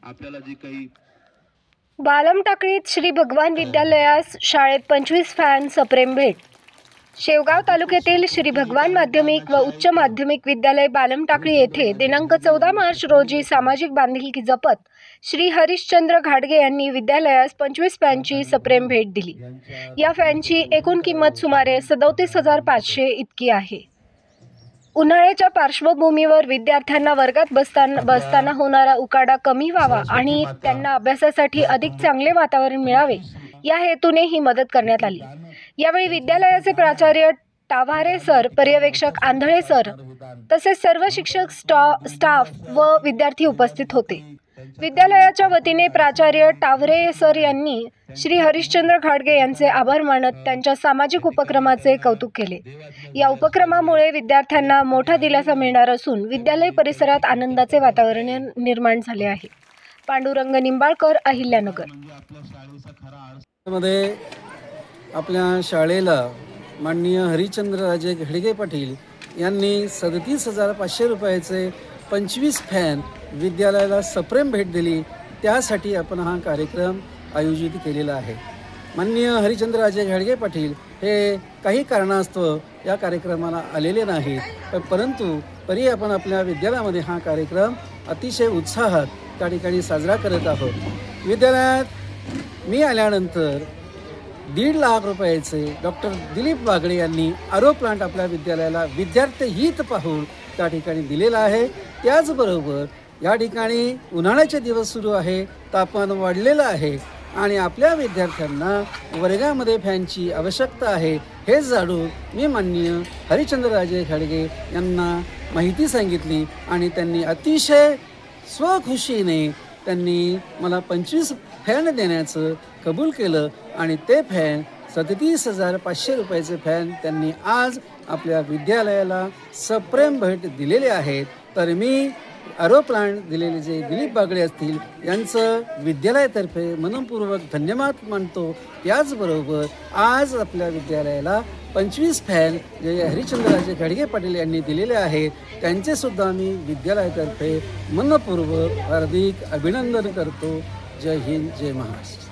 आपल्याला जी काही बालम टाकळीत श्री भगवान विद्यालयास शाळेत 25 फॅन सप्रेम भेट. शेवगाव तालुक्यातील श्री भगवान माध्यमिक व उच्च माध्यमिक विद्यालय बालम टाकळी येथे दिनांक 14 मार्च रोजी सामाजिक बांधिलकी जपत श्री हरिश्चंद्र घाडगे यांनी विद्यालयास 25 फॅनची सप्रेम भेट दिली. या फॅनची एकूण किंमत सुमारे 37,500 इतकी आहे. उन्हाळ्याच्या पार्श्वभूमीवर विद्यार्थ्यांना वर्गात बसताना होणारा उकाडा कमी व्हावा आणि त्यांना अभ्यासासाठी अधिक चांगले वातावरण मिळावे या हेतूने ही मदत करण्यात आली. यावेळी विद्यालयाचे प्राचार्य टावारे सर, पर्यवेक्षक आंधळे सर तसेच सर्व शिक्षक, स्टाफ व विद्यार्थी उपस्थित होते. विद्यालयाच्या वतीने प्राचार्य टावरे सर यांनी श्री हरिश्चंद्र घाडगे यांचे आभार मानत त्यांच्या सामाजिक उपक्रमाचे कौतुक केले. या उपक्रमामुळे विद्यार्थ्यांना मोठा दिलासा मिळणार असून विद्यालय परिसरात आनंदाचे वातावरण निर्माण झाले आहे. पांडुरंग निंबाळकर, अहिल्यानगर. मध्ये आपल्या शाळेला माननीय हरिश्चंद्रराजे घाडगे पाटील यांनी 37,500 रुपयाचे 25 फॅन विद्यालयाला सप्रेम भेट दिली. त्यासाठी आपण हा कार्यक्रम आयोजित केलेला आहे. माननीय हरिश्चंद्रराजे घाडगे पाटील हे काही कारणास्तव या कार्यक्रमाला आलेले नाहीत, परंतु तरी आपण आपल्या विद्यालयामध्ये हा कार्यक्रम अतिशय उत्साहात त्या ठिकाणी साजरा करत आहोत. विद्यालयात मी आल्यानंतर 1.5 लाख रुपयाचे डॉक्टर दिलीप बागडे यांनी आरो प्लांट आपल्या विद्यालयाला विद्यार्थी हित पाहून त्या ठिकाणी दिलेला आहे. त्याचबरोबर या ठिकाणी उन्हाळ्याचे दिवस सुरू आहे, तापमान वाढलेलं आहे आणि आपल्या विद्यार्थ्यांना वर्गामध्ये फॅनची आवश्यकता आहे हे जाणून मी माननीय हरिश्चंद्रराजे घाडगे यांना माहिती सांगितली आणि त्यांनी अतिशय स्वखुशीने त्यांनी मला 25 फॅन देण्याचं कबूल केलं आणि ते फॅन 37,500 रुपयाचे फॅन त्यांनी आज आपल्या विद्यालयाला सप्रेम भेट दिलेले आहेत. तर मी आरो प्लांट दिलेले जे दिलीप बागडे असतील यांचं विद्यालयातर्फे मनपूर्वक धन्यवाद मानतो. त्याचबरोबर आज आपल्या विद्यालयाला 25 फॅन जे हरिश्चंद्रराजे घाडगे पाटील यांनी दिलेले आहेत त्यांचेसुद्धा मी विद्यालयातर्फे मनपूर्वक हार्दिक अभिनंदन करतो. जय हिंद, जय महाराष्ट्र.